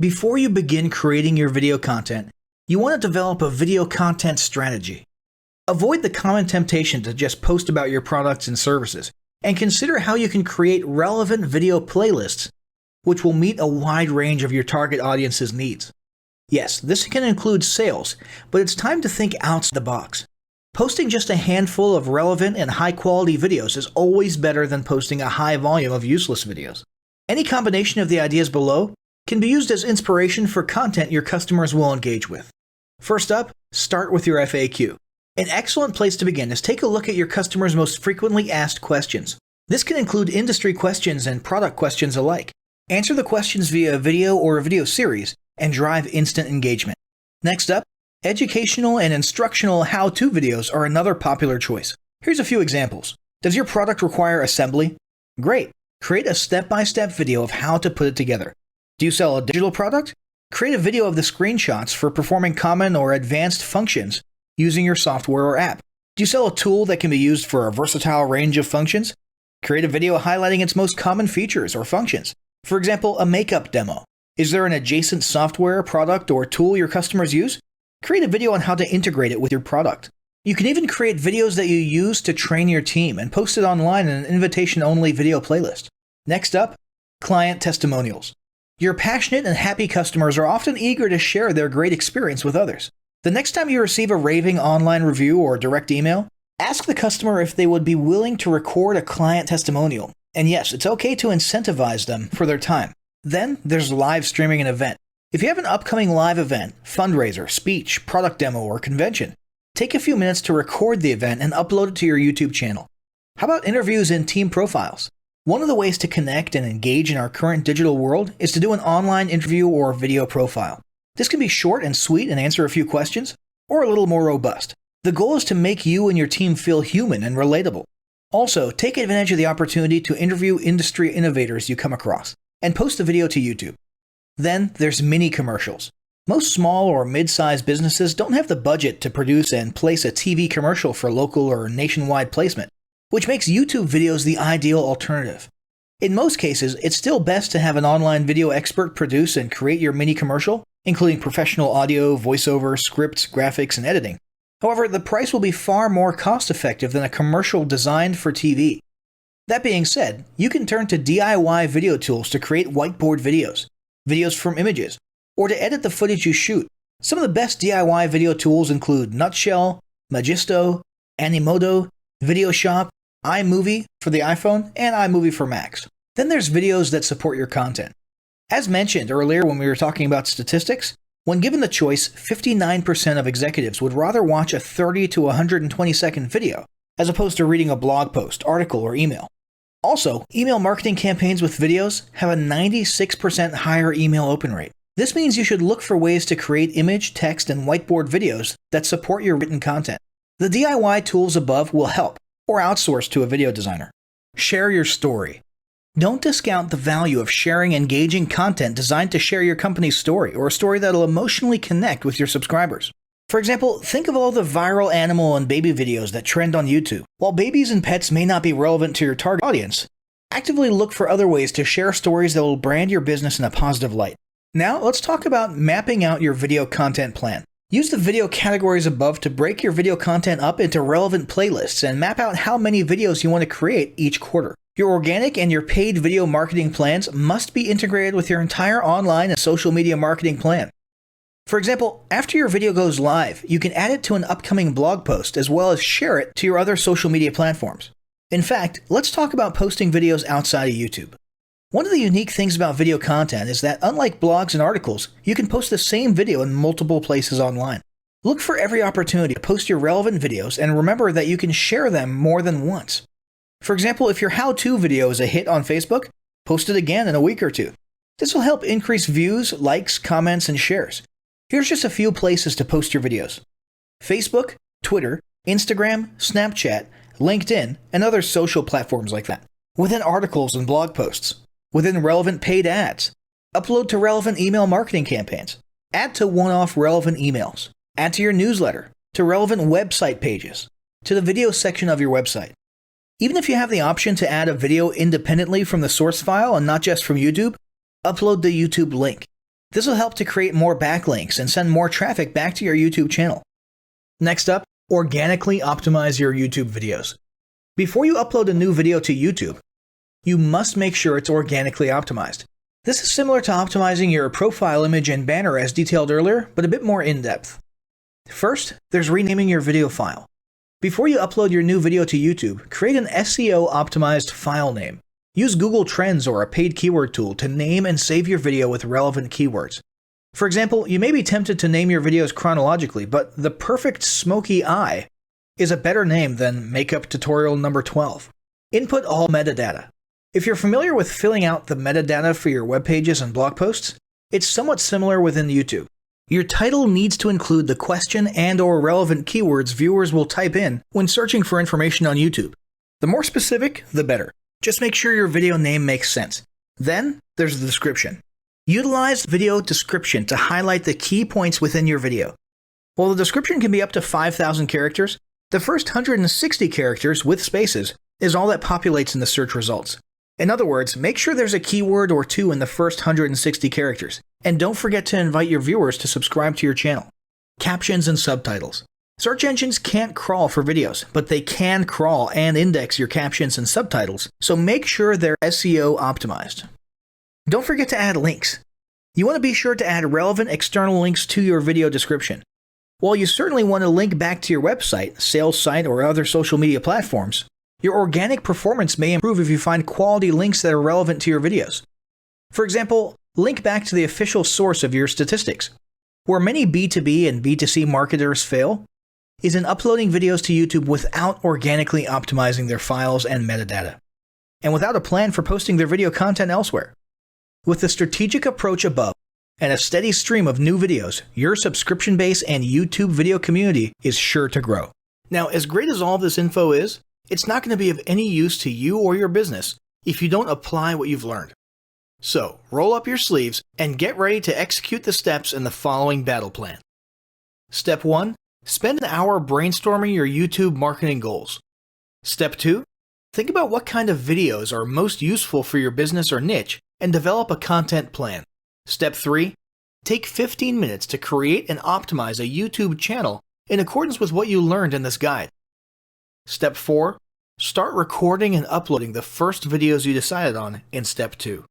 Before you begin creating your video content, you want to develop a video content strategy. Avoid the common temptation to just post about your products and services, and consider how you can create relevant video playlists which will meet a wide range of your target audience's needs. Yes, this can include sales, but it's time to think outside the box. Posting just a handful of relevant and high-quality videos is always better than posting a high volume of useless videos. Any combination of the ideas below can be used as inspiration for content your customers will engage with. First up, start with your FAQ. An excellent place to begin is take a look at your customers' most frequently asked questions. This can include industry questions and product questions alike. Answer the questions via a video or a video series and drive instant engagement. Next up, educational and instructional how-to videos are another popular choice. Here's a few examples. Does your product require assembly? Great! Create a step-by-step video of how to put it together. Do you sell a digital product? Create a video of the screenshots for performing common or advanced functions using your software or app. Do you sell a tool that can be used for a versatile range of functions? Create a video highlighting its most common features or functions. For example, a makeup demo. Is there an adjacent software, product, or tool your customers use? Create a video on how to integrate it with your product. You can even create videos that you use to train your team and post it online in an invitation-only video playlist. Next up, client testimonials. Your passionate and happy customers are often eager to share their great experience with others. The next time you receive a raving online review or direct email, ask the customer if they would be willing to record a client testimonial. And yes, it's okay to incentivize them for their time. Then there's live streaming an event. If you have an upcoming live event, fundraiser, speech, product demo, or convention, take a few minutes to record the event and upload it to your YouTube channel. How about interviews and team profiles? One of the ways to connect and engage in our current digital world is to do an online interview or video profile. This can be short and sweet and answer a few questions, or a little more robust. The goal is to make you and your team feel human and relatable. Also, take advantage of the opportunity to interview industry innovators you come across, and post the video to YouTube. Then there's mini commercials. Most small or mid-sized businesses don't have the budget to produce and place a TV commercial for local or nationwide placement, which makes YouTube videos the ideal alternative. In most cases, it's still best to have an online video expert produce and create your mini commercial, including professional audio, voiceover, scripts, graphics, and editing. However, the price will be far more cost-effective than a commercial designed for TV. That being said, you can turn to DIY video tools to create whiteboard videos, videos from images, or to edit the footage you shoot. Some of the best DIY video tools include Nutshell, Magisto, Animoto, VideoShop, iMovie for the iPhone, and iMovie for Macs. Then there's videos that support your content. As mentioned earlier when we were talking about statistics, when given the choice, 59% of executives would rather watch a 30 to 120 second video as opposed to reading a blog post, article, or email. Also, email marketing campaigns with videos have a 96% higher email open rate. This means you should look for ways to create image, text, and whiteboard videos that support your written content. The DIY tools above will help, or outsource to a video designer. Share your story. Don't discount the value of sharing engaging content designed to share your company's story, or a story that'll emotionally connect with your subscribers. For example, think of all the viral animal and baby videos that trend on YouTube. While babies and pets may not be relevant to your target audience, actively look for other ways to share stories that will brand your business in a positive light. Now, let's talk about mapping out your video content plan. Use the video categories above to break your video content up into relevant playlists and map out how many videos you want to create each quarter. Your organic and your paid video marketing plans must be integrated with your entire online and social media marketing plan. For example, after your video goes live, you can add it to an upcoming blog post as well as share it to your other social media platforms. In fact, let's talk about posting videos outside of YouTube. One of the unique things about video content is that unlike blogs and articles, you can post the same video in multiple places online. Look for every opportunity to post your relevant videos and remember that you can share them more than once. For example, if your how-to video is a hit on Facebook, post it again in a week or two. This will help increase views, likes, comments, and shares. Here's just a few places to post your videos: Facebook, Twitter, Instagram, Snapchat, LinkedIn, and other social platforms like that. Within articles and blog posts. Within relevant paid ads. Upload to relevant email marketing campaigns. Add to one-off relevant emails. Add to your newsletter. To relevant website pages. To the video section of your website. Even if you have the option to add a video independently from the source file and not just from YouTube, upload the YouTube link. This will help to create more backlinks and send more traffic back to your YouTube channel. Next up, organically optimize your YouTube videos. Before you upload a new video to YouTube, you must make sure it's organically optimized. This is similar to optimizing your profile image and banner as detailed earlier, but a bit more in-depth. First, there's renaming your video file. Before you upload your new video to YouTube, create an SEO-optimized file name. Use Google Trends or a paid keyword tool to name and save your video with relevant keywords. For example, you may be tempted to name your videos chronologically, but the perfect smoky eye is a better name than makeup tutorial number 12. Input all metadata. If you're familiar with filling out the metadata for your web pages and blog posts, it's somewhat similar within YouTube. Your title needs to include the question and/or relevant keywords viewers will type in when searching for information on YouTube. The more specific, the better. Just make sure your video name makes sense. Then, there's the description. Utilize video description to highlight the key points within your video. While the description can be up to 5,000 characters, the first 160 characters with spaces is all that populates in the search results. In other words, make sure there's a keyword or two in the first 160 characters, and don't forget to invite your viewers to subscribe to your channel. Captions and subtitles. Search engines can't crawl for videos, but they can crawl and index your captions and subtitles, so make sure they're SEO optimized. Don't forget to add links. You want to be sure to add relevant external links to your video description. While you certainly want to link back to your website, sales site, or other social media platforms, your organic performance may improve if you find quality links that are relevant to your videos. For example, link back to the official source of your statistics. Where many B2B and B2C marketers fail is in uploading videos to YouTube without organically optimizing their files and metadata, and without a plan for posting their video content elsewhere. With the strategic approach above and a steady stream of new videos, your subscription base and YouTube video community is sure to grow. Now, as great as all of this info is, it's not going to be of any use to you or your business if you don't apply what you've learned. So, roll up your sleeves and get ready to execute the steps in the following battle plan. Step 1. Spend an hour brainstorming your YouTube marketing goals. Step 2. Think about what kind of videos are most useful for your business or niche and develop a content plan. Step 3. Take 15 minutes to create and optimize a YouTube channel in accordance with what you learned in this guide. Step 4. Start recording and uploading the first videos you decided on in Step 2.